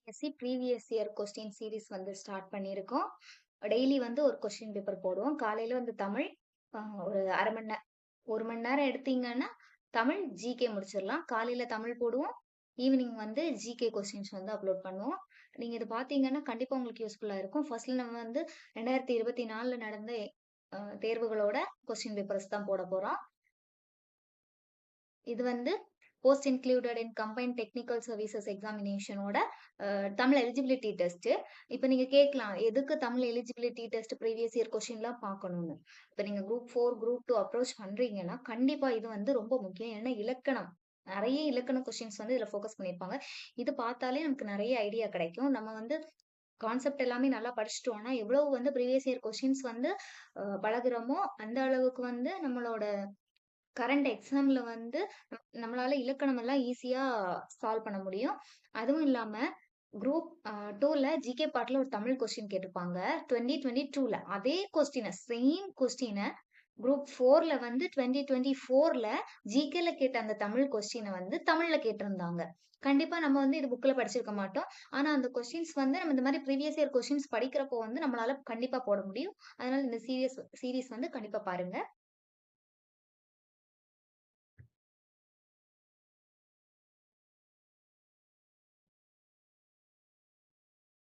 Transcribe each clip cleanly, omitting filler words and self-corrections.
TNPSC previous year question series வந்து start பண்ணியிருக்கோம். Daily வந்து ஒரு கொஸ்டின் பேப்பர் போடுவோம். காலையில் வந்து தமிழ் ஒரு அரை மணி நேரம் 1 மணி நேரம் எடுத்தீங்கன்னா தமிழ் ஜிகே முடிச்சிடலாம். காலையில் தமிழ் போடுவோம், ஈவினிங் வந்து ஜிகே கொஸ்டின்ஸ் வந்து அப்லோட் பண்ணுவோம். நீங்கள் இது பார்த்தீங்கன்னா கண்டிப்பாக உங்களுக்கு யூஸ்ஃபுல்லாக இருக்கும். ஃபர்ஸ்ட்ல நம்ம வந்து 2024 நடந்த தேர்வுகளோட கொஸ்டின் பேப்பர்ஸ் தான் போட போகிறோம். இது வந்து post included in combined technical services எக்ஸாமினேஷனோட தமிழ் எலிஜிபிலிட்டி டெஸ்ட். இப்போ நீங்க கேட்கலாம், எதுக்கு Tamil eligibility test previous year கொஸ்டின்லாம் பார்க்கணும்னு. இப்போ நீங்க குரூப் 4 குரூப் 2 அப்ரோச் பண்றீங்கன்னா கண்டிப்பா இது வந்து ரொம்ப முக்கியம். ஏன்னா இலக்கணம் நிறைய இலக்கண கொஸ்டின்ஸ் வந்து இதுல ஃபோக்கஸ் பண்ணியிருப்பாங்க. இது பார்த்தாலே நமக்கு நிறைய ஐடியா கிடைக்கும். நம்ம வந்து கான்செப்ட் எல்லாமே நல்லா படிச்சுட்டோம்னா எவ்வளவு வந்து ப்ரீவியஸ் இயர் கொஸ்டின்ஸ் வந்து பழகுறோமோ அந்த அளவுக்கு வந்து நம்மளோட கரண்ட் எக்ஸாம்ல வந்து நம்மளால இலக்கணம் எல்லாம் ஈஸியா சால்வ் பண்ண முடியும். அதுவும் இல்லாம குரூப் 2ல ஜிகே பார்ட்ல ஒரு தமிழ் கொஸ்டின் கேட்டிருப்பாங்க 2022ல. அதே கொஸ்டினை சேம் கொஸ்டினை குரூப் 4ல வந்து 2024ல ஜிகேல கேட்ட அந்த தமிழ் கொஸ்டினை வந்து தமிழ்ல கேட்டிருந்தாங்க. கண்டிப்பா நம்ம வந்து இது புக்ல படிச்சிருக்க மாட்டோம். ஆனா அந்த கொஸ்டின்ஸ் வந்து நம்ம இந்த மாதிரி ப்ரீவியஸ் இயர் கொஸ்டின்ஸ் படிக்கிறப்போ வந்து நம்மளால கண்டிப்பா போட முடியும். அதனால இந்த சீரீஸ் வந்து கண்டிப்பா பாருங்க.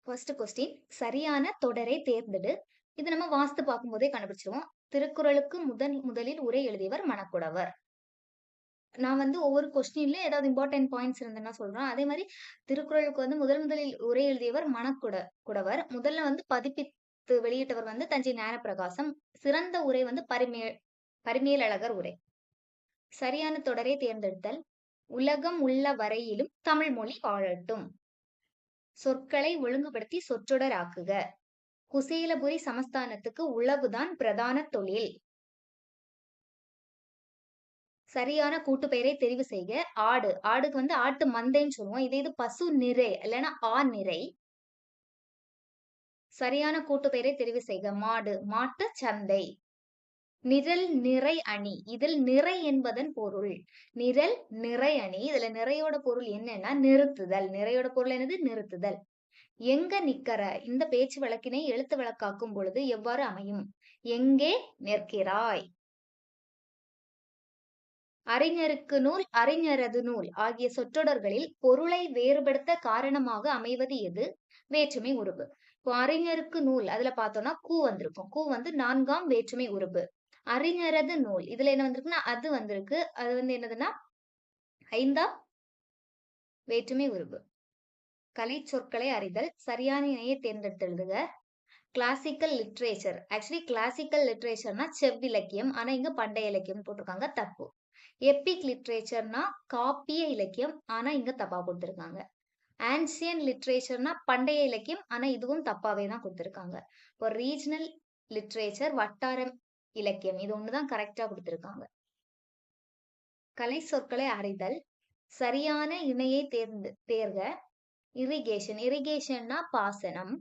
ஃபர்ஸ்ட் கொஸ்டின், சரியான தொடரை தேர்ந்தெடு. இது நம்ம வாஸ்து பார்க்கும்போதே கண்டுபிடிச்சிருவோம். திருக்குறளுக்கு முதலில் உரை எழுதியவர் மணக்குடவர். நான் வந்து ஒவ்வொரு கொஸ்டின்ல ஏதாவது இம்பார்ட்டன்ட் பாயிண்ட்ஸ் இருந்ததுன்னா சொல்றேன். அதே மாதிரி திருக்குறளுக்கு வந்து முதலில் உரை எழுதியவர் குடவர். முதல்ல வந்து பதிப்பித்து வெளியிட்டவர் வந்து தஞ்சை ஞானப்பிரகாசம். சிறந்த உரை வந்து பரிமேலழகர் உரை. சரியான தொடரை தேர்ந்தெடுத்தல். உலகம் உள்ள வரையிலும் தமிழ் மொழி வாழட்டும். சொற்களை ஒழுங்குபடுத்தி சொற்றொடர் ஆக்குக. குசேலபுரி சமஸ்தானத்துக்கு உழவுதான் பிரதான தொழில். சரியான கூட்டு பெயரை தெரிவு செய்க. ஆடு, ஆடுக்கு வந்து ஆட்டு மந்தைன்னு சொல்லுவோம். இதே இது பசு நிறை இல்லைன்னா நிறை. சரியான கூட்டு பெயரை தெரிவு செய்க. மாடு, மாட்டு சந்தை. நிரல் நிறை அணி, இதில் நிறை என்பதன் பொருள் நிரல் நிறை அணி. இதுல நிறையோட பொருள் என்னன்னா நிறுத்துதல். நிறையோட பொருள் என்னது? நிறுத்துதல். எங்க நிக்கற, இந்த பேச்சு வழக்கினை எழுத்து வழக்காக்கும் பொழுது எவ்வாறு அமையும்? எங்கே நிற்கிறாய். அறிஞருக்கு நூல், அறிஞரது நூல் ஆகிய சொற்றொடர்களில் பொருளை வேறுபடுத்த காரணமாக அமைவது எது? வேற்றுமை உருபு. இப்போ அறிஞருக்கு நூல் அதுல பார்த்தோம்னா கூ வந்திருக்கும். கூ வந்து 4ஆம் வேற்றுமை உருபு. அறிஞரது நூல் இதுல என்ன வந்திருக்குன்னா அது வந்திருக்கு. அது வந்து என்னதுன்னா 5ஆம் வேற்றுமை உருபு. கலை சொற்களை அறிதல். சரியான இணையை தேர்ந்தெடுத்து எழுதுக. கிளாசிக்கல் லிட்ரேச்சர், ஆக்சுவலி கிளாசிக்கல் லிட்ரேச்சர்னா செவ்விலக்கியம், ஆனா இங்க பண்டைய இலக்கியம் போட்டிருக்காங்க, தப்பு. எப்பிக் லிட்ரேச்சர்னா காப்பிய இலக்கியம், ஆனா இங்க தப்பா கொடுத்திருக்காங்க. ஆன்சியன் லிட்ரேச்சர்னா பண்டைய இலக்கியம், ஆனா இதுவும் தப்பாவே தான் கொடுத்திருக்காங்க. இப்போ ரீஜனல் லிட்ரேச்சர் வட்டார இலக்கியம், இது ஒண்ணுதான் கரெக்டா கொடுத்திருக்காங்க. கலை சொற்களை அறிதல். சரியான இணையை தேர்க. இரிகேஷன், இரிகேஷன்னா பாசனம்,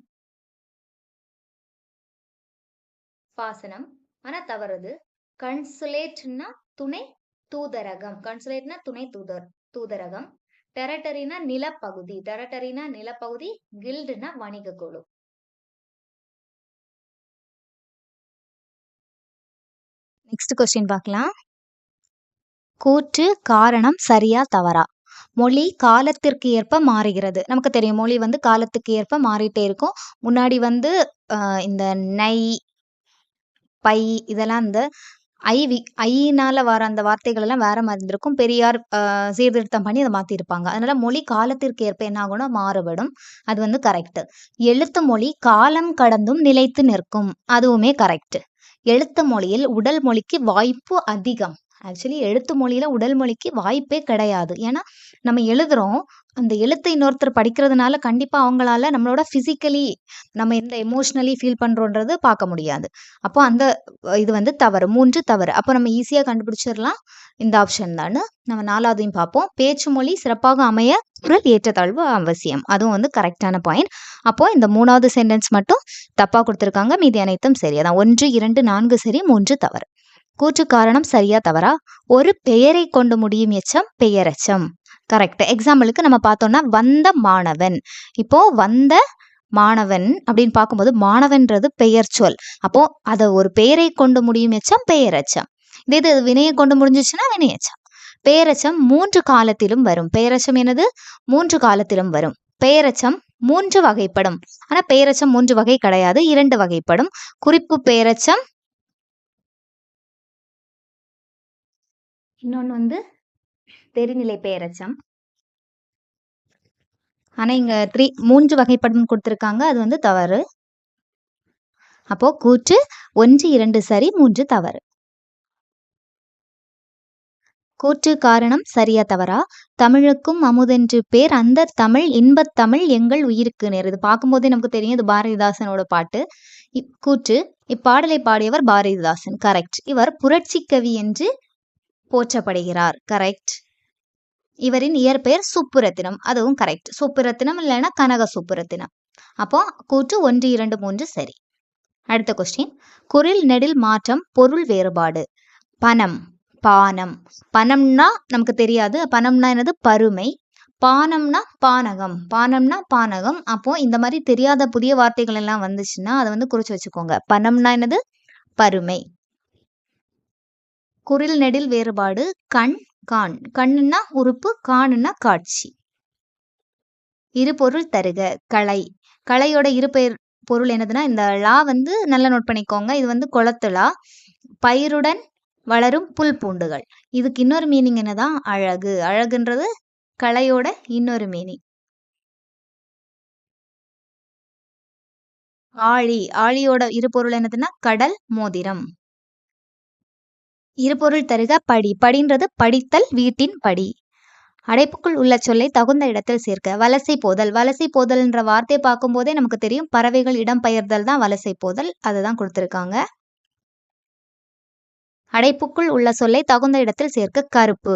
பாசனம் ஆனா தவறுது. கன்சுலேட்னா துணை தூதரகம், கன்சுலேட்னா துணை தூதரகம். டெரட்டரினா நிலப்பகுதி, டெரட்டரினா நிலப்பகுதி. கில்டுனா வணிக குழு. நெக்ஸ்ட் கொஸ்டின் பார்க்கலாம். கூற்று காரணம் சரியா தவறா? மொழி காலத்திற்கு ஏற்ப மாறுகிறது. நமக்கு தெரியும் மொழி வந்து காலத்துக்கு ஏற்ப மாறிட்டே இருக்கும். முன்னாடி வந்து இந்த நை பை இதெல்லாம் இந்த ஐயினால வர அந்த வார்த்தைகள் எல்லாம் வேற மாதிரி இருந்திருக்கும். பெரியார் சீர்திருத்தம் பண்ணி அதை மாத்திருப்பாங்க. அதனால மொழி காலத்திற்கு ஏற்ப என்ன ஆகும்னா மாறுபடும். அது வந்து கரெக்ட். எழுத்து மொழி காலம் கடந்தும் நிலைத்து நிற்கும், அதுவுமே கரெக்ட். எழுத்து மொழியில் உடல் மொழிக்கு வாய்ப்பு அதிகம். ஆக்சுவலி எழுத்து மொழியில உடல் மொழிக்கு வாய்ப்பே கிடையாது. ஏன்னா நம்ம எழுதுறோம், அந்த எழுத்தை இன்னொருத்தர் படிக்கிறதுனால கண்டிப்பா அவங்களால நம்மளோட பிசிக்கலி நம்ம எந்த எமோஷனலி ஃபீல் பண்றோன்றது பார்க்க முடியாது. அப்போ அந்த இது வந்து தவறு. 3 தவறு. அப்போ நம்ம ஈஸியா கண்டுபிடிச்சிடலாம் இந்த ஆப்ஷன் தான். நம்ம 4வதையும் பார்ப்போம். பேச்சு மொழி சிறப்பாக அமைய குரல் ஏற்றத்தாழ்வு அவசியம், அதுவும் வந்து கரெக்டான பாயிண்ட். அப்போ இந்த 3வது சென்டென்ஸ் மட்டும் தப்பா கொடுத்திருக்காங்க, மீதி அனைத்தும் சரி. அதான் 1, 2, 4 சரி, 3 தவறு. கூற்று காரணம் சரியா தவறா? ஒரு பெயரை கொண்டு முடியும் எச்சம் பெயரெச்சம். கரெக்ட். எக்ஸாம்பிளுக்கு நம்ம பார்த்தோம்னா வந்த மாணவன். இப்போ வந்த மாணவன் அப்படின்னு பார்க்கும்போது மாணவன்றது பெயர் சொல். அப்போ அதை ஒரு பெயரை கொண்டு முடியும் எச்சம் பெயரெச்சம். இது வினையை கொண்டு முடிஞ்சிச்சுன்னா வினையெச்சம். பெயரெச்சம் 3 காலத்திலும் வரும். பெயரெச்சம் என்னது? 3 காலத்திலும் வரும். பெயரெச்சம் 3 வகைப்படும். ஆனா பெயரெச்சம் 3 வகை கிடையாது, 2 வகைப்படும். குறிப்பு பெயரெச்சம், இன்னொன்னு வந்து தெரிநிலை பெயரெச்சம். ஆனா இங்க 3 வகைப்படும் கொடுத்திருக்காங்க, அது வந்து தவறு. அப்போ கூற்று 1, 2 சரி, 3 தவறு. கூற்று காரணம் சரியா தவறா? தமிழுக்கும் அமுதென்று பேர் அந்த தமிழ் இன்பத் தமிழ் எங்கள் உயிருக்கு நேர். இது பார்க்கும்போதே நமக்கு தெரியும், இது பாரதிதாசனோட பாட்டு. கூற்று இப்பாடலை பாடியவர் பாரதிதாசன். கரெக்ட். இவர் புரட்சி கவி என்று போற்றப்படுகிறார். கரெக்ட். இவரின் இயற்பெயர் சுப்புரத்தினம். அதுவும் கரெக்ட். சுப்புரத்தினம் இல்லைன்னா கனக சுப்புரத்தினம். அப்போ கூற்று 1, 2, 3 சரி. அடுத்த கொஸ்டின். குரில் நெடில் மாற்றம் பொருள் வேறுபாடு. பனம், பானம். பனம்னா நமக்கு தெரியாது. பனம்னா என்னது? பருமை. பானம்னா பானகம். பானம்னா பானகம். அப்போ இந்த மாதிரி தெரியாத புதிய வார்த்தைகள் எல்லாம் வந்துச்சுன்னா அதை வந்து குறிச்சு வச்சுக்கோங்க. பனம்னா என்னது? பருமை. குரில் நெடில் வேறுபாடு கண், கான். கண்ணுன்னா உறுப்பு, காணுன்னா காட்சி. இரு பொருள் தருக. களை. களையோட இரு பொருள் என்னதுன்னா, இந்த லா வந்து நல்லா நோட் பண்ணிக்கோங்க. இது வந்து குளத்துலா. பயிருடன் வளரும் புல் பூண்டுகள். இதுக்கு இன்னொரு மீனிங் என்னதான்? அழகு. அழகுன்றது களையோட இன்னொரு மீனிங். ஆழி. ஆழியோட இரு பொருள் என்னதுன்னா கடல், மோதிரம். இருபொருள் தருக. படி. படின்றது படித்தல், வீட்டின் படி. அடைப்புக்குள் உள்ள சொல்லை தகுந்த இடத்தில் சேர்க்க. வலசை போதல். வலசை போதல்ன்ற வார்த்தையை பார்க்கும் போதே நமக்கு தெரியும், பறவைகள் இடம் பெயர்தல் தான் வலசை போதல். அதுதான் கொடுத்திருக்காங்க. அடைப்புக்குள் உள்ள சொல்லை தகுந்த இடத்தில் சேர்க்க. கருப்பு.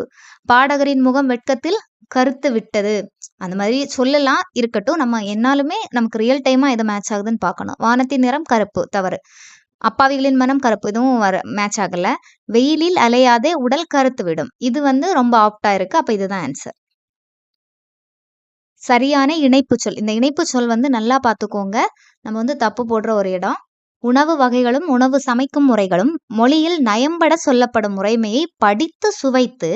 பாடகரின் முகம் வெட்கத்தில் கருத்து விட்டது. அந்த மாதிரி சொல்லலாம், இருக்கட்டும். நம்ம என்னாலுமே நமக்கு ரியல் டைமா எது மேட்ச் ஆகுதுன்னு பார்க்கணும். வானத்தின் நிறம் கருப்பு. தவறு. அப்பாவிகளின் மனம் கருப்பு. இதுவும் மேட்ச் ஆகல. வெயிலில் அலையாதே உடல் கருத்து விடும். இது வந்து ரொம்ப ஆப்டா இருக்கு. அப்ப இதுதான் ஆன்சர். சரியான இணைப்பு சொல். இந்த இணைப்பு சொல் வந்து நல்லா பார்த்துக்கோங்க. நம்ம வந்து தப்பு போடுற ஒரு இடம். உணவு வகைகளும் உணவு சமைக்கும் முறைகளும் மொழியில் நயம்பட சொல்லப்படும் முறைமையை படித்து சுவைத்து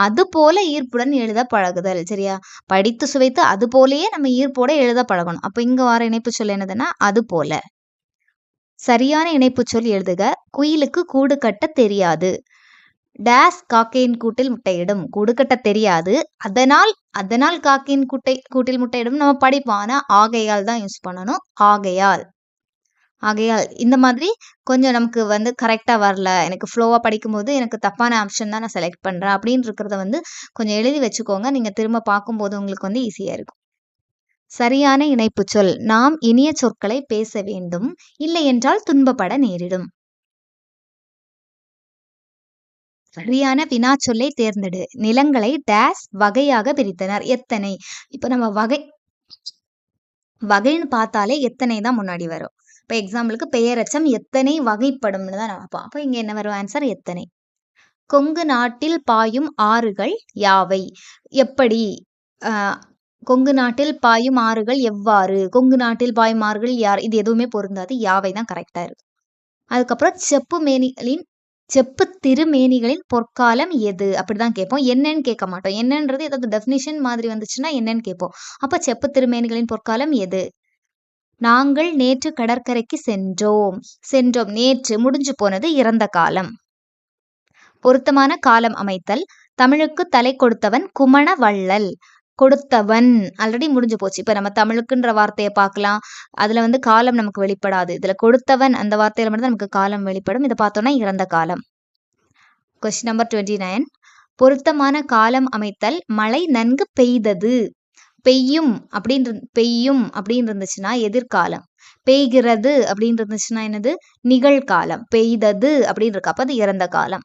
அது போல ஈர்ப்புடன் எழுத பழகுதல். சரியா? படித்து சுவைத்து அது போலயே நம்ம ஈர்ப்போட எழுத பழகணும். அப்ப இங்க வர இணைப்பு சொல் என்னதுன்னா அது போல. சரியான இணைப்பு சொல் எழுதுக. குயிலுக்கு கூடு கட்ட தெரியாது. டேஸ் காக்கையின் கூட்டில் முட்டையிடும். கூடு கட்ட தெரியாது, அதனால் காக்கையின் கூட்டில் முட்டையிடும் நம்ம படிப்போம். ஆனா ஆகையால் தான் யூஸ் பண்ணணும். ஆகையால். இந்த மாதிரி கொஞ்சம் நமக்கு வந்து கரெக்டா வரல, எனக்கு ஃப்ளோவா படிக்கும்போது எனக்கு தப்பான ஆப்ஷன் தான் நான் செலக்ட் பண்றேன் அப்படின்னு இருக்கிறத வந்து கொஞ்சம் எழுதி வச்சுக்கோங்க. நீங்க திரும்ப பார்க்கும்போது உங்களுக்கு வந்து ஈஸியா இருக்கும். சரியான இணைப்பு சொல். நாம் இனிய சொற்களை பேச வேண்டும், இல்லை என்றால் துன்பப்பட நேரிடும். சரியான வினா சொல்லை தேர்ந்தெடு. நிலங்களை டேஸ் வகையாக பிரித்தனர். எத்தனை? இப்ப நம்ம வகைன்னு பார்த்தாலே எத்தனை தான் முன்னாடி வரும். இப்ப எக்ஸாம்பிளுக்கு பெயரெச்சம் எத்தனை வகைப்படும்னு தான் நம்ம பார்ப்போம். அப்ப இங்க என்ன வரும்? ஆன்சர் எத்தனை. கொங்கு நாட்டில் பாயும் ஆறுகள் யாவை? எப்படி? கொங்கு நாட்டில் பாயும் ஆறுகள் எவ்வாறு? கொங்கு நாட்டில் பாயும் ஆறுகள் யார்? இது எதுவுமே பொருந்தாது. யாவை தான் கரெக்டா இருக்கும். அதுக்கப்புறம் செப்பு திருமேனிகளின் பொற்காலம் எது? அப்படிதான் கேட்போம். என்னன்னு கேட்க மாட்டோம். என்னன்றது ஏதாவது டெஃபினிஷன் மாதிரி வந்துச்சுன்னா என்னன்னு கேட்போம். அப்ப செப்பு திருமேனிகளின் பொற்காலம் எது? நாங்கள் நேற்று கடற்கரைக்கு சென்றோம். நேற்று முடிஞ்சு போனது இறந்த காலம். பொருத்தமான காலம் அமைத்தல். தமிழுக்கு தலை கொடுத்தவன் குமண வள்ளல். கொடுத்தவன் ஆல்ரெடி முடிஞ்சு போச்சு. இப்ப நம்ம தமிழுக்குன்ற வார்த்தையை பார்க்கலாம். அதுல வந்து காலம் நமக்கு வெளிப்படாது. இதுல கொடுத்தவன் அந்த வார்த்தையில மட்டும் நமக்கு காலம் வெளிப்படும். இதை பார்த்தோம்னா இறந்த காலம். Question number 29. பொருத்தமான காலம் அமைத்தல். மழை நன்கு பெய்தது. பெய்யும் அப்படின்னு இருந்துச்சுன்னா எதிர்காலம். பெய்கிறது அப்படின்னு இருந்துச்சுன்னா என்னது? நிகழ்காலம். பெய்தது அப்படின்னு இருக்கு, அப்ப அது இறந்த காலம்.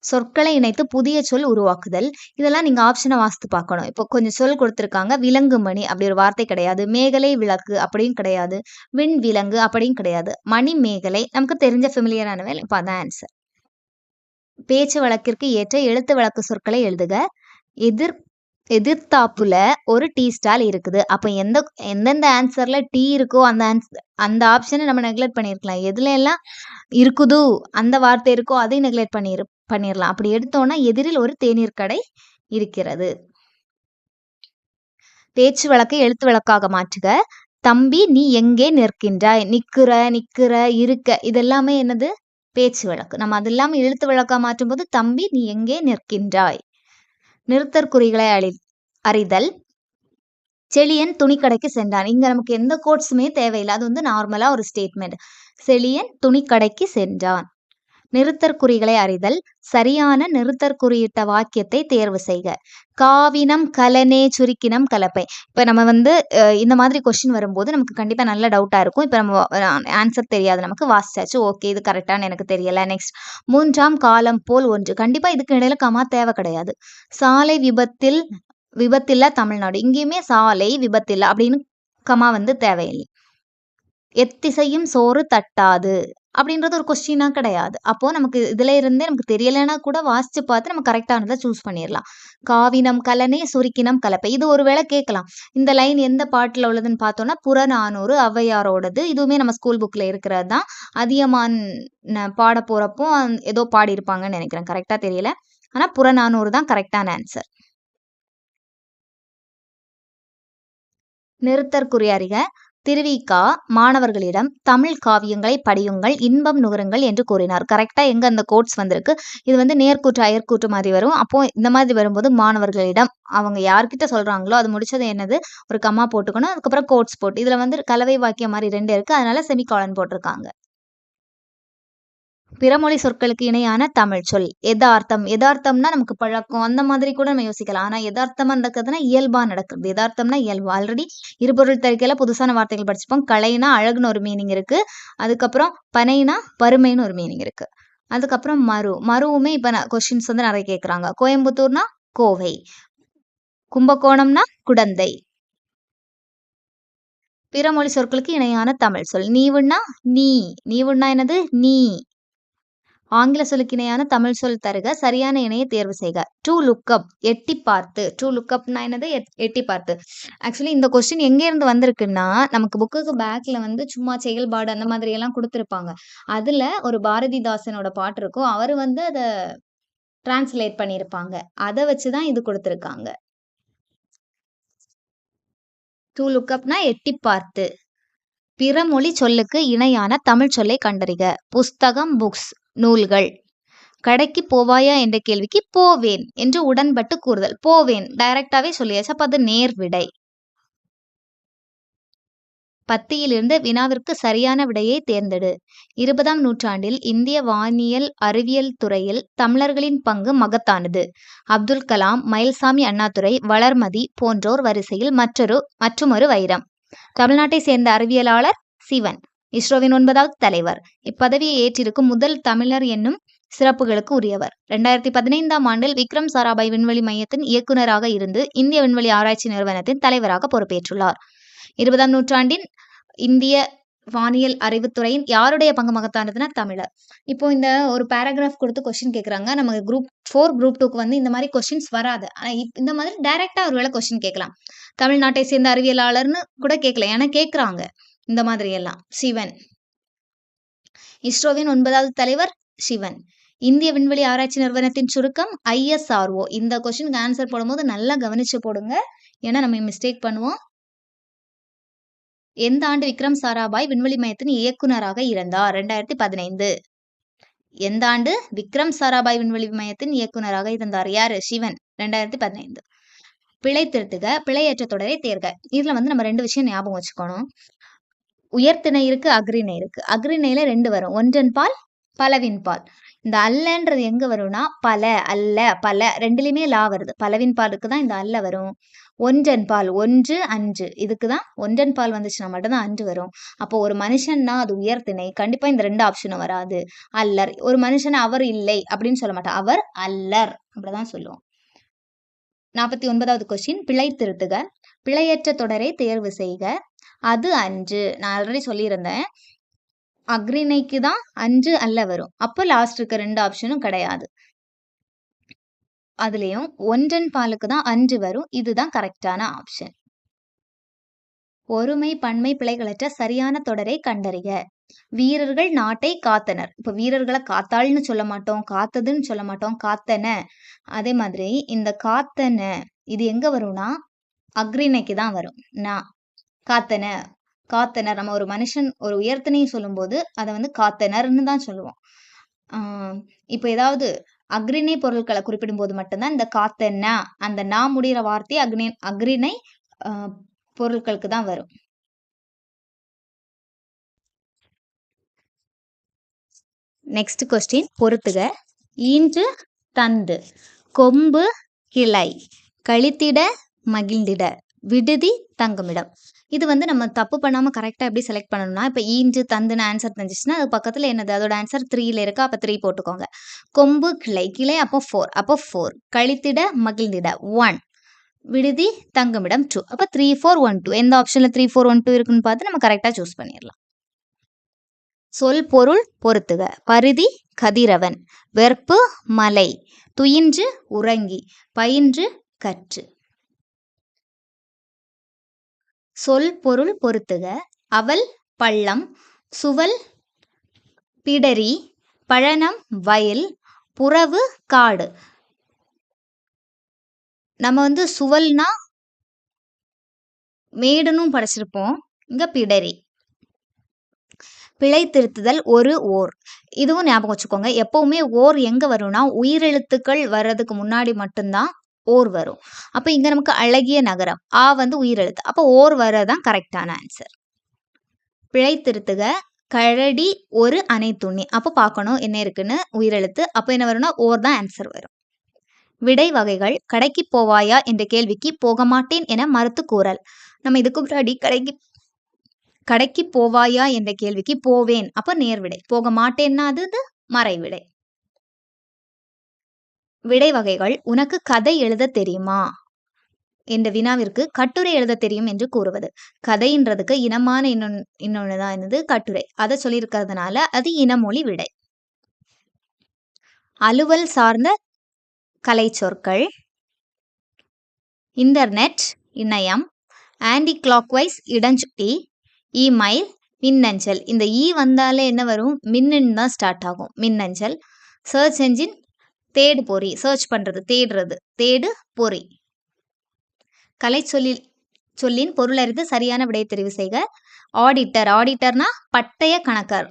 சொற்களை இணைத்து புதிய சொல் உருவாக்குதல். இதெல்லாம் நீங்க ஆப்ஷனை வாசித்து பார்க்கணும். இப்போ கொஞ்சம் சொல் கொடுத்திருக்காங்க. விலங்கு மணி அப்படி ஒரு வார்த்தை கிடையாது. மேகலை விளக்கு அப்படின்னு கிடையாது. விண் விலங்கு அப்படின்னு கிடையாது. மணி மேகலை நமக்கு தெரிஞ்ச ஃபெமிலியரானவை. இப்போ அதான் ஆன்சர். பேச்சு வழக்கிற்கு ஏற்ற எழுத்து வழக்கு சொற்களை எழுதுக. எதிர் எதிர்த்தாப்புல ஒரு டீ ஸ்டால் இருக்குது. அப்ப எந்தெந்த ஆன்சர்ல டீ இருக்கோ அந்த ஆப்ஷனை நம்ம நெக்லெக்ட் பண்ணியிருக்கலாம். எதுல எல்லாம் இருக்குதோ அந்த வார்த்தை இருக்கோ அதையும் நெக்லெக்ட் பண்ணிடலாம். அப்படி எடுத்தோம்னா எதிரில் ஒரு தேநீர் கடை இருக்கிறது. பேச்சு வழக்கை எழுத்து வழக்காக மாற்றுக. தம்பி நீ எங்கே நிற்கின்றாய்? நிக்கிற இருக்க இதெல்லாமே என்னது? பேச்சு வழக்கு. நம்ம அது இல்லாம எழுத்து வழக்கா மாற்றும் போது தம்பி நீ எங்கே நிற்கின்றாய்? நிறுத்தற்குறிகளை அறிதல். செழியன் துணிக்கடைக்கு சென்றான். இங்க நமக்கு எந்த கோட்ஸுமே தேவையில்லை. அது வந்து நார்மலா ஒரு ஸ்டேட்மெண்ட். செழியன் துணிக்கடைக்கு சென்றான். நிறுத்தற்குறிகளை அறிதல். சரியான நிறுத்தற்குறியிட்ட வாக்கியத்தை தேர்வு செய்க. காவினம் கலனே சுருக்கினம் கலப்பை. இப்ப நம்ம வந்து இந்த மாதிரி கொஸ்டின் வரும்போது நமக்கு கண்டிப்பா நல்ல டவுட்டா இருக்கும். இப்ப நம்ம ஆன்சர் தெரியாது, நமக்கு வாசிச்சாச்சு, ஓகே இது கரெக்டான்னு எனக்கு தெரியல. நெக்ஸ்ட், மூன்றாம் காலம் போல் ஒன்று. கண்டிப்பா இதுக்கு இடையில கமா தேவை கிடையாது. சாலை விபத்தில்லா தமிழ்நாடு. இங்கேயுமே சாலை விபத்தில்லா அப்படின்னு கமா வந்து தேவையில்லை. எத்திசையும் சோறு தட்டாது அப்படின்றது ஒரு கொஸ்டினா கிடையாது. அப்போ நமக்கு இதுல இருந்தே நமக்கு தெரியலைன்னா கூட வாசிச்சு பார்த்து நம்ம கரெக்டானதை சூஸ் பண்ணிடலாம். காவினம் கலனே சுருக்கினம் கலப்பை. இது ஒருவேளை கேட்கலாம். இந்த லைன் எந்த பாட்டுல உள்ளதுன்னு பார்த்தோம்னா புறநானூறு ஔவையாரோடது. இதுவுமே நம்ம ஸ்கூல் புக்ல இருக்கிறது தான். அதியமான் பாட போறப்போ ஏதோ பாடி இருப்பாங்கன்னு நினைக்கிறேன், கரெக்டா தெரியல. ஆனா புறநானூறு தான் கரெக்டான ஆன்சர். நிறுத்தற்குறி அறிக. திருவிக மாணவர்களிடம் தமிழ் காவியங்களை படியுங்கள், இன்பம் நுகருங்கள் என்று கூறினார். கரெக்டா எங்க அந்த கோட்ஸ் வந்திருக்கு? இது வந்து நேர்கூற்று அயற்கூற்று மாதிரி வரும். அப்போ இந்த மாதிரி வரும்போது மாணவர்களிடம் அவங்க யார்கிட்ட சொல்றாங்களோ அது முடிச்சது என்னது? ஒரு கம்மா போட்டுக்கணும். அதுக்கப்புறம் கோட்ஸ் போட்டு இதுல வந்து கலவை வாக்கியம் மாதிரி 2 இருக்கு, அதனால செமிகாலன் போட்டிருக்காங்க. பிறமொழி சொற்களுக்கு இணையான தமிழ் சொல். எதார்த்தம். எதார்த்தம்னா நமக்கு பழக்கம் அந்த மாதிரி கூட நம்ம யோசிக்கலாம். ஆனா எதார்த்தமா நடக்குதுன்னா இயல்பா நடக்குது. எதார்த்தம்னா இயல்பு. ஆல்ரெடி இருபொருள் தருக்கையில புதுசான வார்த்தைகள் படிச்சுப்போம். கலைனா அழகுன்னு ஒரு மீனிங் இருக்கு. அதுக்கப்புறம் பனைனா பருமைன்னு ஒரு மீனிங் இருக்கு. அதுக்கப்புறம் மருவுமே இப்ப கொஸ்டின்ஸ் வந்து நிறைய கேட்கறாங்க. கோயம்புத்தூர்னா கோவை, கும்பகோணம்னா குடந்தை. பிறமொழி சொற்களுக்கு இணையான தமிழ் சொல். நீவுன்னா நீ. நீவுன்னா என்னது? நீ. ஆங்கில சொல்லுக்கு இணையான தமிழ் சொல் தருக. சரியான இணையை தேர்வு செய்க. டு லுக் அப் எட்டி பார்த்து. டு லுக் அப்னா என்னது? எட்டி பார்த்து. ஆக்சுவலி இந்த கொஸ்டின் எங்க இருந்து வந்திருக்குன்னா நமக்கு புக்குக்கு பேக்ல வந்து சும்மா செயல்பாடு அந்த மாதிரி எல்லாம் கொடுத்திருப்பாங்க. அதுல ஒரு பாரதிதாசனோட பாட்டு இருக்கும். அவர் வந்து அத டிரான்ஸ்லேட் பண்ணியிருப்பாங்க. அதை வச்சுதான் இது கொடுத்திருக்காங்க. டு லுக் அப்னா எட்டி பார்த்து. பிறமொழி சொல்லுக்கு இணையான தமிழ் சொல்லை கண்டறிக. புஸ்தகம் புக்ஸ் நூல்கள். கடைக்கு போவாயா என்ற கேள்விக்கு போவேன் என்று உடன்பட்டு கூறுதல். போவேன் டைரக்டாவே சொல்லியாச்சு. அப்ப அது நேர் விடை. பத்தியிலிருந்து வினாவிற்கு சரியான விடையை தேர்ந்தெடு. 20ஆம் நூற்றாண்டில் இந்திய வானியல் அறிவியல் துறையில் தமிழர்களின் பங்கு மகத்தானது. அப்துல் கலாம், மயில்சாமி அண்ணாதுரை, வளர்மதி போன்றோர் வரிசையில் மற்றுமொரு வைரம். தமிழ்நாட்டை சேர்ந்த அறிவியலாளர் சிவன். இஸ்ரோவின் 9வது தலைவர். இப்பதவியை ஏற்றிருக்கும் முதல் தமிழர் என்னும் சிறப்புகளுக்கு உரியவர். 2015ஆம் ஆண்டில் விக்ரம் சாராபாய் விண்வெளி மையத்தின் இயக்குநராக இருந்து இந்திய விண்வெளி ஆராய்ச்சி நிறுவனத்தின் தலைவராக பொறுப்பேற்றுள்ளார். 20ஆம் நூற்றாண்டின் இந்திய வானியல் அறிவுத்துறையின் யாருடைய பங்கு மகத்தானதுன்னா தமிழர். இப்போ இந்த ஒரு பேராகிராஃப் கொடுத்து கொஸ்டின் கேட்கறாங்க. நம்ம குரூப் 4 குரூப் 2க்கு வந்து இந்த மாதிரி கொஸ்டின்ஸ் வராது. ஆனா இந்த மாதிரி டைரக்டா ஒருவேளை கொஸ்டின் கேட்கலாம். தமிழ்நாட்டை சேர்ந்த அறிவியலாளர்னு கூட கேட்கல, ஏன்னா கேட்கறாங்க இந்த மாதிரி எல்லாம். சிவன். இஸ்ரோவின் 9வது தலைவர் சிவன். இந்திய விண்வெளி ஆராய்ச்சி நிறுவனத்தின் சுருக்கம் ISRO. இந்த கொஸ்டினுக்கு ஆன்சர் போடும்போது நல்லா கவனிச்சு போடுங்க, ஏன்னா நம்ம மிஸ்டேக் பண்ணுவோம். எந்த ஆண்டு விக்ரம் சாராபாய் விண்வெளி மையத்தின் இயக்குநராக இருந்தார்? 2015. எந்த ஆண்டு விக்ரம் சாராபாய் விண்வெளி மையத்தின் இயக்குநராக இருந்தார்? யாரு? சிவன். 2015. பிழை திருத்துக. பிழையற்ற தொடரை தேர்க. இதுல வந்து நம்ம 2 விஷயம் ஞாபகம் வச்சுக்கணும். உயர்திணை இருக்கு, அக்ரிணை இருக்கு. அக்ரிணையில 2 வரும். ஒன்றன் பால், பலவின் பால். இந்த அல்லன்றது எங்க வரும்னா பல, அல்ல, பல 2லயுமே லா வருது. பலவின் பாலுக்கு தான் இந்த அல்ல வரும். ஒன்றன் பால், 1, 5 இதுக்கு தான் ஒன்றன் பால் வந்துச்சுன்னா மட்டும்தான் 5 வரும். அப்போ ஒரு மனுஷன்னா அது உயர்திணை. கண்டிப்பா இந்த 2 ஆப்ஷனும் வராது. அல்லர். ஒரு மனுஷன் அவர் இல்லை அப்படின்னு சொல்ல மாட்டோம். அவர் அல்லர் அப்படிதான் சொல்லுவோம். 49வது கொஸ்டின். பிழை திருத்துக. பிழையற்ற தொடரை தேர்வு செய்க. அது அன்று. நான் ஆல்ரெடி சொல்லியிருந்தேன். அக்ரிணைக்கு தான் 5 அல்ல வரும். அப்போ லாஸ்ட் இருக்க 2 ஆப்ஷனும் கிடையாது. அதுலயும் ஒன்றன் பாலுக்கு தான் அன்று வரும். இதுதான் கரெக்டான ஆப்ஷன். ஒருமை பன்மை பிழைகளற்ற சரியான தொடரை கண்டறிக. வீரர்கள் நாட்டை காத்தனர். இப்ப வீரர்களை காத்தாள்னு சொல்ல மாட்டோம், காத்ததுன்னு சொல்ல மாட்டோம், காத்தன. அதே மாதிரி இந்த காத்தன இது எங்க வரும்னா அக்ரிணைக்கு தான் வரும். காத்தன காத்தனர். நம்ம ஒரு மனுஷன் ஒரு உயர்த்தனையும் சொல்லும்போது அதை வந்து காத்தனர்னு தான் சொல்லுவோம். இப்போ ஏதாவது அக்ரிணை பொருட்களை குறிப்பிடும் போது மட்டும்தான் இந்த காத்தன அந்த நா முடிகிற வார்த்தை அக்ரிணை பொருட்களுக்கு தான் வரும். நெக்ஸ்ட் கொஸ்டின் பொறுத்துக. ஈன்று தந்து கொம்பு கிளை கழித்திட மகிழ்ந்திட விடுதி தங்குமிடம். இது வந்து நம்ம தப்பு பண்ணாம கரெக்டா எப்படி செலக்ட் பண்ணணும்னா, இப்ப ஈன்று தந்துன்னு ஆன்சர் தெரிஞ்சிச்சுன்னா அது பக்கத்துல என்னது அதோட ஆன்சர் 3ல இருக்கு. அப்ப 3 போட்டுக்கோங்க. கொம்பு கிளை கிளை அப்போ 4 அப்போ 4 கழித்திட மகிழ்ந்திட 1 விடுதி தங்குமிடம் 2 அப்ப 3 4 1 2 எந்த ஆப்ஷன்ல 3 4 1 2 இருக்குன்னு பார்த்து நம்ம கரெக்டா சூஸ் பண்ணிடலாம். சொல் பொருள் பொறுத்துக. பரிதி கதிரவன், வெற்பு மலை, துயின்று உறங்கி, பயின்று கற்று. சொல் பொருள் பொறுத்துக. அவல் பள்ளம், சுவல் பிடரி, பழனம் வயல், புறவு காடு. நம்ம வந்து சுவல்னா மேடுன்னு படிச்சிருப்போம், இங்க பிடரி. பிழை திருத்துதல் ஒரு ஓர். இதுவும் ஞாபகம் வச்சுக்கோங்க. எப்பவுமே ஓர் எங்க வரும்னா உயிரெழுத்துக்கள் வர்றதுக்கு முன்னாடி மட்டும்தான் ஓர் வரும். அப்ப இங்க நமக்கு அழகிய நகரம் ஆ வந்து உயிரெழுத்து. அப்ப ஓர் வரதான் கரெக்டான ஆன்சர். பிழை திருத்துக. கழடி ஒரு அணை துணி. அப்ப பார்க்கணும் என்ன இருக்குன்னு உயிரெழுத்து. அப்ப என்ன வரும்னா ஓர் தான் ஆன்சர் வரும். விடை வகைகள். கடைக்கு போவாயா என்ற கேள்விக்கு போக மாட்டேன் என மறுத்து கூறல். நம்ம இதுக்கு முன்னாடி கடைக்கு போவாயா என்ற கேள்விக்கு போவேன் அப்ப நேர்விடை. போக மாட்டேன்னா அது மறைவிடை. விடை வகைகள். உனக்கு கதை எழுத தெரியுமா என்ற வினாவிற்கு கட்டுரை எழுத தெரியும் என்று கூறுவது. கதைன்றதுக்கு இனமான இன்னொன்னுதான் என்னது கட்டுரை. அதை சொல்லியிருக்கிறதுனால அது இனமொழி விடை. அலுவல் சார்ந்த கலை சொற்கள். இன்டர்நெட் இணையம், ஆன்டி கிளாக்வைஸ் இடஞ்சுட்டி, இமெயில் மின்னஞ்சல். இந்த வந்தாலே என்ன வரும் மின்னு தான் ஸ்டார்ட் ஆகும். மின்னஞ்சல். சர்ச் என்ஜின் தேடு பொறி. சர்ச் பண்றது தேடுறது தேடு பொறி. கலை சொல்லின் பொருள் அறிந்து சரியான விடையை தெரிவு செய்க. ஆடிட்டர். ஆடிட்டர்னா பட்டய கணக்கர்.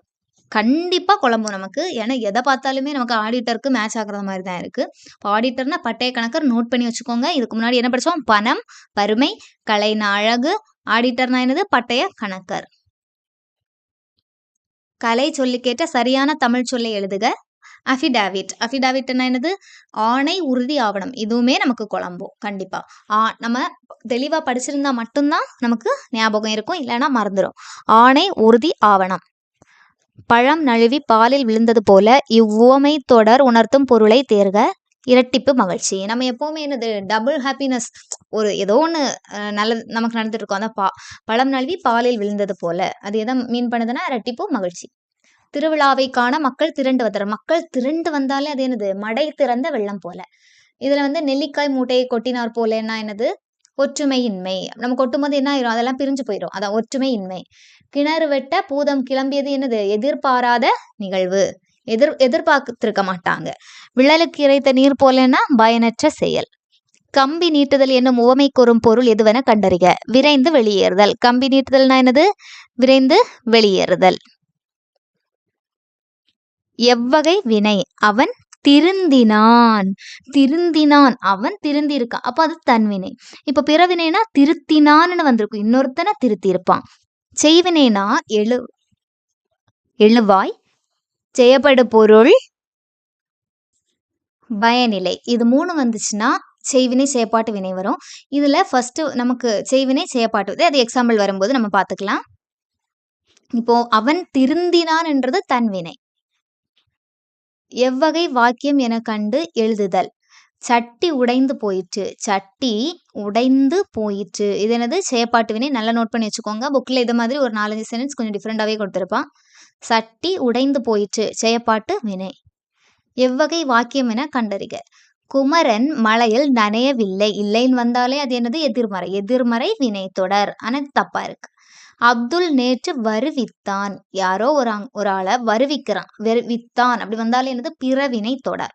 கண்டிப்பா குழம்பும் நமக்கு. ஏன்னா எதை பார்த்தாலுமே நமக்கு ஆடிட்டருக்கு மேட்ச் ஆகுற மாதிரி தான் இருக்கு. ஆடிட்டர்னா பட்டய கணக்கர் நோட் பண்ணி வச்சுக்கோங்க. இதுக்கு முன்னாடி என்ன படிச்சோம்? பணம், வறுமை, கலைனா அழகு. ஆடிட்டர்னா என்னது? பட்டய கணக்கர். கலை சொல்லி கேட்ட சரியான தமிழ் சொல்லை எழுதுக. அஃபிடாவிட். அஃபிடாவிட்னா என்னது? ஆணை உறுதி ஆவணம். இதுவுமே நமக்கு குழம்பும் கண்டிப்பா. நம்ம தெளிவா படிச்சிருந்தா மட்டும்தான் நமக்கு ஞாபகம் இருக்கும், இல்லைன்னா மறந்துடும். ஆணை உறுதி ஆவணம். பழம் நழுவி பாலில் விழுந்தது போல இவ்வுவமை தொடர் உணர்த்தும் பொருளை தேர்க. இரட்டிப்பு மகிழ்ச்சி. நம்ம எப்பவுமே என்னது டபுள் ஹாப்பினஸ், ஒரு ஏதோ ஒன்று நல்லது நமக்கு நடந்துட்டு இருக்கோம். அந்த பழம் நழுவி பாலில் விழுந்தது போல அது எதை மீன் பண்ணுதுன்னா இரட்டிப்பு மகிழ்ச்சி. திருவிழாவை காண மக்கள் திரண்டு வந்தார். மக்கள் திரண்டு வந்தாலே அது என்னது? மடை திறந்த வெள்ளம் போல. இதுல வந்து நெல்லிக்காய் மூட்டையை கொட்டினார் போலன்னா என்னது? ஒற்றுமையின்மை. நம்ம கொட்டும்போது என்ன ஆயிரும்? அதெல்லாம் பிரிஞ்சு போயிடும். அதான் ஒற்றுமையின்மை. கிணறு வெட்ட பூதம் கிளம்பியது என்னது? எதிர்பாராத நிகழ்வு. எதிர்பார்த்திருக்க மாட்டாங்க. விழலுக்கு இறைத்த நீர் போலன்னா பயனற்ற செயல். கம்பி நீட்டுதல் என்னும் உவமை கூறும் பொருள் எதுவென கண்டறிக. விரைந்து வெளியேறுதல். கம்பி நீட்டுதல்னா என்னது? விரைந்து வெளியேறுதல். எவ்வகை வினை? அவன் திருந்தினான். திருந்தினான் அவன் திருந்தி இருக்கான். அப்ப அது தன்வினை. இப்ப பிறவினைனா திருத்தினான்னு வந்திருக்கும். இன்னொருத்தனை திருத்தி இருப்பான். செய்வினைனா எழுவாய், செய்யப்படு பொருள், பயனிலை. இது 3 வந்துச்சுன்னா செய்வினை செயப்பாட்டு வினை வரும். இதுல ஃபர்ஸ்ட் நமக்கு செய்வினை செயப்பாட்டு அது எக்ஸாம்பிள் வரும்போது நம்ம பார்த்துக்கலாம். இப்போ அவன் திருந்தினான் என்றது தன்வினை. எவ்வகை வாக்கியம் என கண்டு எழுதுதல். சட்டி உடைந்து போயிற்று. சட்டி உடைந்து போயிற்று. இது என்னது? செயப்பாட்டு வினை. நல்லா நோட் பண்ணி வச்சுக்கோங்க. புக்ல இது மாதிரி ஒரு 4-5 சென்டென்ஸ் கொஞ்சம் டிஃப்ரெண்டாவே கொடுத்திருப்பான். சட்டி உடைந்து போயிற்று செயப்பாட்டு வினை. எவ்வகை வாக்கியம் என கண்டறிக. குமரன் மழையில் நனையவில்லை. இல்லைன்னு வந்தாலே அது என்னது? எதிர்மறை. எதிர்மறை வினை தொடர். ஆனா இது தப்பா இருக்கு. அப்துல் நேற்று வருவித்தான். யாரோ ஒரு ஆளை வருவிக்கிறான். வருவித்தான் அப்படி வந்தாலே என்னது? பிறவினை தொடர்.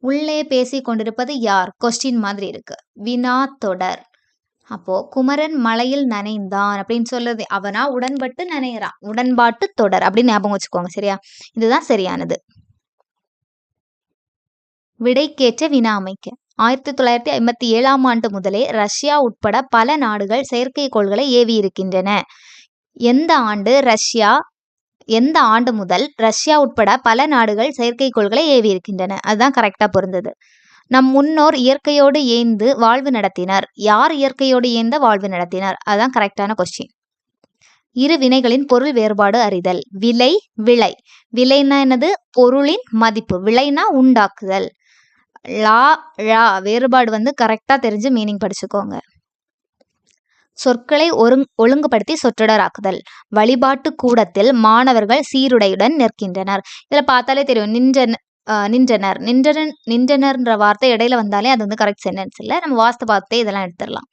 உள்ளே பேசிக் கொண்டிருப்பது யார்? கொஸ்டின் மாதிரி இருக்கு. வினா தொடர். அப்போ குமரன் மழையில் நனைந்தான் அப்படின்னு சொல்லுது. அவனா உடன்பட்டு நனைகிறான். உடன்பாட்டு தொடர் அப்படின்னு ஞாபகம் வச்சுக்கோங்க. சரியா? இதுதான் சரியானது. விடைக்கேற்ற வினா அமைக்க. 1957ஆம் ஆண்டு முதலே ரஷ்யா உட்பட பல நாடுகள் செயற்கைக்கோள்களை ஏவி இருக்கின்றன. எந்த ஆண்டு முதல் ரஷ்யா உட்பட பல நாடுகள் செயற்கைக்கோள்களை ஏவி இருக்கின்றன? அதுதான் கரெக்டா பொருந்தது. நம் முன்னோர் இயற்கையோடு ஏய்ந்து வாழ்வு நடத்தினர். யார் இயற்கையோடு ஏந்த வாழ்வு நடத்தினர்? அதுதான் கரெக்டான கொஸ்டின். இரு வினைகளின் பொருள் வேறுபாடு அறிதல். விலை, விளை. விலைன்னா என்னது? பொருளின் மதிப்பு. விளைனா உண்டாக்குதல். ழா வேறுபாடு கரெக்டா தெரிஞ்சு மீனிங் படிச்சுக்கோங்க. சொற்களை ஒழுங்குபடுத்தி சொற்றொடராக்குதல். வழிபாட்டு கூடத்தில் மாணவர்கள் சீருடையுடன் நிற்கின்றனர். இதுல பார்த்தாலே தெரியும். நின்றனர்ன்ற வார்த்தை இடையில வந்தாலே அது கரெக்ட் சென்டென்ஸ் இல்லை. நம்ம வாஸ்து பார்த்தே இதெல்லாம் எடுத்துடலாம்.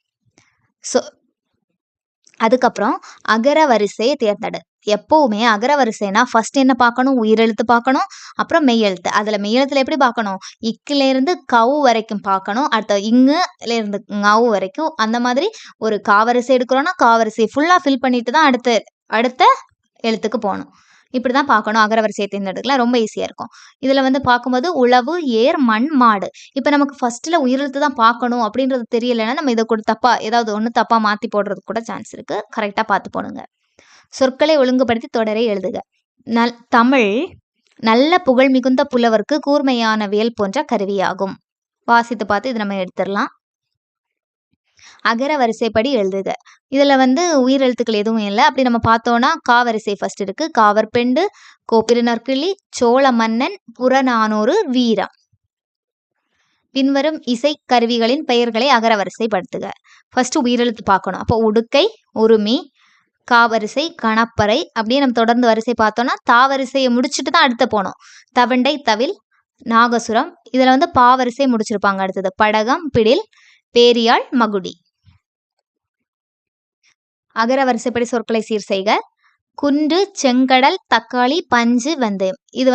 அதுக்கப்புறம் அகர வரிசையை தேர்ந்தெடு. எப்பவுமே அகர வரிசைனா ஃபர்ஸ்ட் என்ன பார்க்கணும்? உயிரெழுத்து பார்க்கணும். அப்புறம் மெய்யெழுத்து. அதுல மெய்யெழுத்துல எப்படி பார்க்கணும்? இக்குல இருந்து கவு வரைக்கும் பார்க்கணும். அடுத்த இங்குல இருந்து ngவு வரைக்கும். அந்த மாதிரி ஒரு காவரிசை எடுக்கிறோம்னா காவரிசையை ஃபுல்லா ஃபில் பண்ணிட்டு தான் அடுத்த எழுத்துக்கு போகணும். இப்படிதான் பார்க்கணும். அகரவரிசையை தேர்ந்தெடுக்கலாம். ரொம்ப ஈஸியா இருக்கும். இதுல பார்க்கும்போது உழவு, ஏர், மண், மாடு. இப்ப நமக்கு ஃபர்ஸ்ட்ல உயிரெழுத்து தான் பார்க்கணும் அப்படின்றது தெரியலைன்னா நம்ம இதை கூட ஏதாவது ஒண்ணு தப்பா மாத்தி போடுறதுக்கு கூட சான்ஸ் இருக்கு. கரெக்டா பார்த்து போடுங்க. சொற்களை ஒழுங்குபடுத்தி தொடரை எழுதுக. தமிழ் நல்ல புகழ் மிகுந்த புலவர்க்கு கூர்மையான வேல் போன்ற கருவியாகும். வாசித்து பார்த்து இது நம்ம எடுத்துடலாம். அகர வரிசைப்படி எழுதுக. இதுல உயிரெழுத்துக்கள் எதுவும் இல்லை. அப்படி நம்ம பார்த்தோம்னா காவரிசை ஃபர்ஸ்ட் இருக்கு. காவற்பெண்டு, கோப்பிருநற்கிள்ளி, சோழ மன்னன், புறநானூறு, வீரா. பின்வரும் இசை கருவிகளின் பெயர்களை அகரவரிசைப்படுத்துக. ஃபர்ஸ்ட் உயிரெழுத்து பார்க்கணும். அப்போ உடுக்கை, உருமி, காவரிசை, கணப்பறை. அப்படியே நம்ம தொடர்ந்து வரிசை பார்த்தோம்னா தாவரிசையை முடிச்சுட்டு தான் அடுத்து போனோம். தவண்டை, தவில், நாகசுரம். இதுல பாவரிசை முடிச்சிருப்பாங்க. அடுத்தது படகம், பிடில், பேரியாழ், மகுடி. அகர வரிசைப்படி சொற்களை சீர் செய்க. குன்று, செங்கடல், தக்காளி, பஞ்சு, வெந்தயம். இது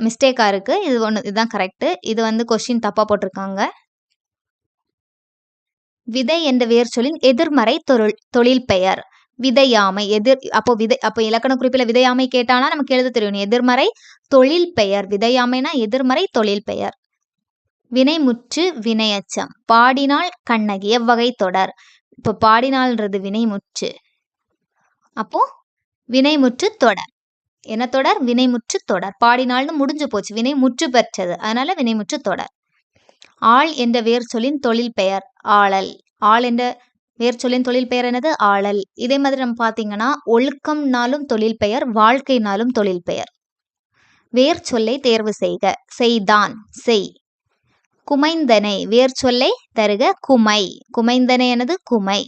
மிஸ்டேக்கா இருக்கு. இதுதான் கரெக்ட். இது கொஸ்டின் தப்பா போட்டிருக்காங்க. விதை என்ற வேர் சொல்லின் எதிர்மறை தொழில் பெயர். விதையாமை. அப்போ இலக்கண குறிப்பில விதையாமை கேட்டானா நமக்கு எழுத தெரியும். எதிர்மறை தொழில் பெயர். விதையாமைனா எதிர்மறை தொழில் பெயர். வினைமுற்று, வினையச்சம். பாடினாள் கண்ணகி. எவ்வகை தொடர்? இப்போ பாடினாள்ன்றது வினைமுற்று. அப்போ வினைமுற்று தொடர். என்ன தொடர்? வினைமுற்று தொடர். பாடினாள்னு முடிஞ்சு போச்சு. வினை முற்று பெற்றது. அதனால வினைமுற்று தொடர். ஆள் என்ற வேர் சொல்லின் தொழில் பெயர். ஆளல். ஆள் என்ற வேர் சொல்லின் தொழில் பெயர் என்னது? ஆளல். இதே மாதிரி நம்ம பார்த்தீங்கன்னா ஒழுக்கம்னாலும் தொழில் பெயர், வாழ்க்கைனாலும் தொழில் பெயர். வேர் சொல்லை தேர்வு செய்க. செய்தான், செய். குமைந்தனை. வேர் சொல்லை தருக. குமை. குமைந்தனை எனது? குமை.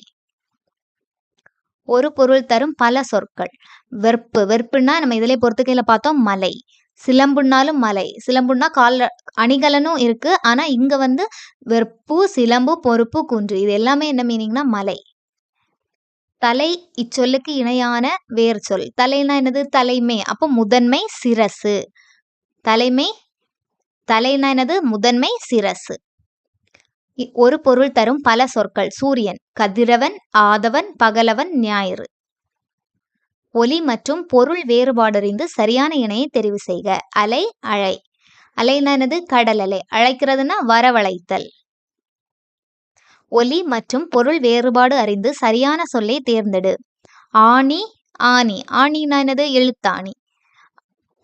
ஒரு பொருள் தரும் பல சொற்கள். வெற்பு. வெற்புன்னா நம்ம இதிலே பொறுத்துக்கையில பார்த்தோம் மலை. சிலம்புன்னாலும் மலை. சிலம்புன்னா அணிகலனும் இருக்கு. ஆனா இங்க வெற்பு, சிலம்பு, பொறுப்பு, குன்று. இது எல்லாமே என்ன மீனிங்னா மலை. தலை இச்சொல்லுக்கு இணையான வேர் சொல். தலைனா என்னது? தலைமை. அப்போ முதன்மை, சிரசு. தலைனா என்னது? முதன்மை, சிரசு. ஒரு பொருள் தரும் பல சொற்கள். சூரியன், கதிரவன், ஆதவன், பகலவன், ஞாயிறு. ஒலி மற்றும் பொருள் வேறுபாடறிந்து சரியான இணையை தெரிவு செய்க. அலை, அழை. அலைனா என்னது? கடல் அலை. அழைக்கிறதுனா வரவழைத்தல். ஒலி மற்றும் பொருள் வேறுபாடு அறிந்து சரியான சொல்லை தேர்ந்தெடு. ஆணி, ஆணி. ஆணினா என்னது? எழுத்தாணி.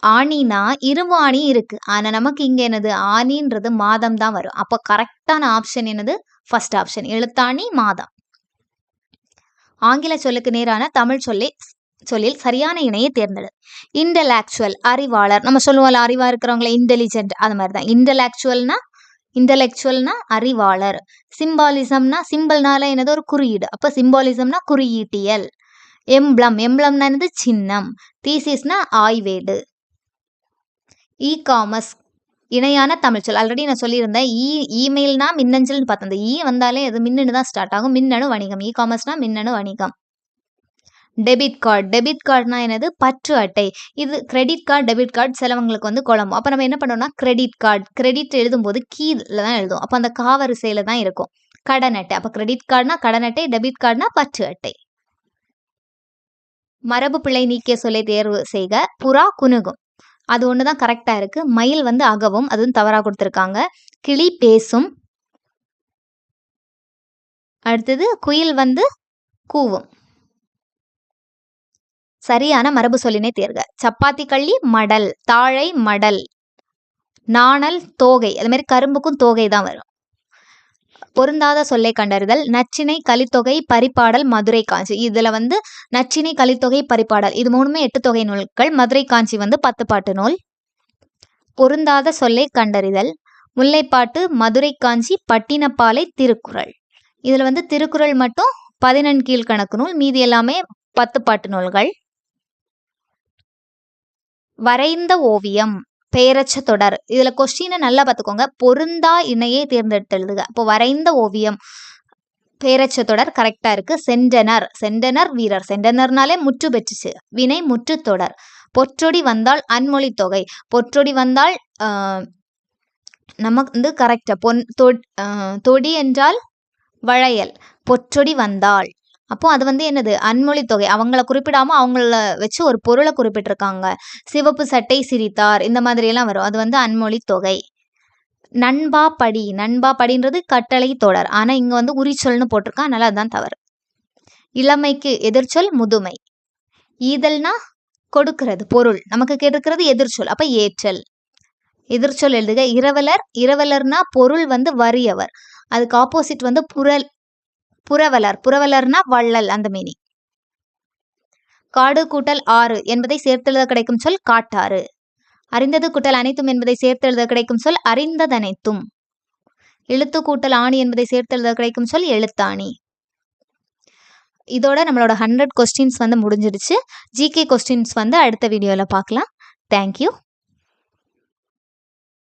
ஆணினா இரும்பு ஆணி இருக்கு. ஆனா நமக்கு இங்க என்னது? ஆணின்றது மாதம் தான் வரும். அப்போ கரெக்டான ஆப்ஷன் என்னது? First option. எழுத்தாணி, மாதம். ஆங்கில சொல்லுக்கு நேரான தமிழ் சொல்லில் சரியான இணையை தேர்ந்தெடு. இன்டெலெக்சுவல், அறிவாளர். நம்ம சொல்லுவோம்ல அறிவா இருக்கிறவங்களை இன்டெலிஜென்ட். அது மாதிரிதான். இன்டெலெக்சுவல்னா அறிவாளர். சிம்பாலிசம்னா சிம்பிள்னால என்னது? ஒரு குறியீடு. அப்ப சிம்பாலிசம்னா குறியீட்டியல். எம்ப்ளம்னா என்னது? சின்னம். தீசிஸ்னா ஆய்வேடு. இ காமர்ஸ் இணையான தமிழ்ச்சொல். ஆல்ரெடி நான் சொல்லியிருந்தேன். இமெயில்னா மின்னஞ்சல்னு பார்த்தோம். அந்த வந்தாலே அது மின்னணு தான் ஸ்டார்ட் ஆகும். மின்னணு வணிகம். காமர்ஸ்னா மின்னணு வணிகம். Debit card. டெபிட் கார்டுனா என்னது? பற்று அட்டை. இது கிரெடிட் கார்டு, டெபிட் கார்டு சிலவங்களுக்கு வந்து குழம்பும். அப்ப நம்ம என்ன பண்ணோம்னா, கிரெடிட் கார்டு. கிரெடிட் எழுதும்போது கீழ தான் எழுதுவோம். அப்ப அந்த வரிசையில தான் இருக்கும். கடன் அட்டை. அப்ப கிரெடிட் கார்டுனா கடன் அட்டை, டெபிட் கார்டுனா பற்று அட்டை. மரபு பிழை நீக்கிய சொல்லை தேர்வு செய்க. புறா குனுகும். அது ஒண்ணு தான் கரெக்ட்டா இருக்கு. மயில் வந்து அகவும். அதுவும் தவறா குடுத்திருக்காங்க. கிளி பேசும். அடுத்தது குயில் வந்து கூவும். சரியான மரபு சொல்லினை தேர்க. சப்பாத்தி கள்ளி மடல். தாழை மடல். நாணல் தோகை. அது மாதிரி கரும்புக்கும் தோகை தான் வரும். பொருந்தாத சொல்லை கண்டறிதல். நச்சினை, கலித்தொகை, பரிபாடல், மதுரை காஞ்சி. இதுல வந்து நச்சினை, கலித்தொகை, பரிபாடல் இது 3மே 8 தொகை நூல்கள். மதுரை காஞ்சி வந்து 10 பாட்டு நூல். பொருந்தாத சொல்லை கண்டறிதல். முல்லைப்பாட்டு, மதுரை காஞ்சி, பட்டினப்பாலை, திருக்குறள். இதுல வந்து திருக்குறள் மட்டும் 14 கீழ்கணக்கு நூல். மீதி எல்லாமே 10 பாட்டு நூல்கள். வரைந்த ஓவியம். பெயரச்ச தொடர். இதுல கொஸ்டினை நல்லா பார்த்துக்கோங்க. பொருந்தா இணையை தேர்ந்தெடுத்து எழுதுக. அப்போ வரைந்த ஓவியம் பெயரச்ச தொடர் கரெக்டா இருக்கு. சென்றனர். சென்றனர் வீரர். சென்றனர்னாலே முற்று பெற்றுச்சு. வினை முற்று தொடர். பொற்றொடி வந்தால் அன்மொழி தொகை. பொற்றொடி வந்தால் நமக்கு வந்து கரெக்டா. தொடி என்றால் வளையல். பொற்றொடி வந்தால் அப்போ அது வந்து என்னது? அன்மொழி தொகை. அவங்கள குறிப்பிடாம அவங்கள வச்சு ஒரு பொருளை குறிப்பிட்டிருக்காங்க. சிவப்பு சட்டை சிரித்தார். இந்த மாதிரி எல்லாம் வரும். அது வந்து அன்மொழி தொகை. நண்பா படி. நண்பா படின்றது கட்டளை தொடர். ஆனா இங்க வந்து உரிச்சொல்னு போட்டிருக்கான். அதனால அதுதான் தவறு. இளமைக்கு எதிர்ச்சொல் முதுமை. ஈதல்னா கொடுக்கிறது பொருள். நமக்கு கேட்டிருக்கிறது எதிர்ச்சொல். அப்ப ஏற்றல். எதிர்ச்சொல் எழுதுக. இரவலர். இரவலர்னா பொருள் வந்து வறியவர். அதுக்கு ஆப்போசிட் வந்து புரவலர். புரவலர்னா வள்ளல். அந்த மீனிங். காடு கூட்டல் ஆறு என்பதை சேர்த்தெழுத கிடைக்கும் சொல் காட்டாறு. அறிந்தது கூட்டல் அனைத்தும் என்பதை சேர்த்தெழுத கிடைக்கும் சொல் அறிந்ததனைத்தும். எழுத்து கூட்டல் ஆணி என்பதை சேர்த்தெழுத கிடைக்கும் சொல் எழுத்தாணி. இதோட நம்மளோட 100 கொஸ்டின்ஸ் வந்து முடிஞ்சிடுச்சு. ஜிகே கொஸ்டின்ஸ் வந்து அடுத்த வீடியோல பார்க்கலாம். தேங்க்யூ.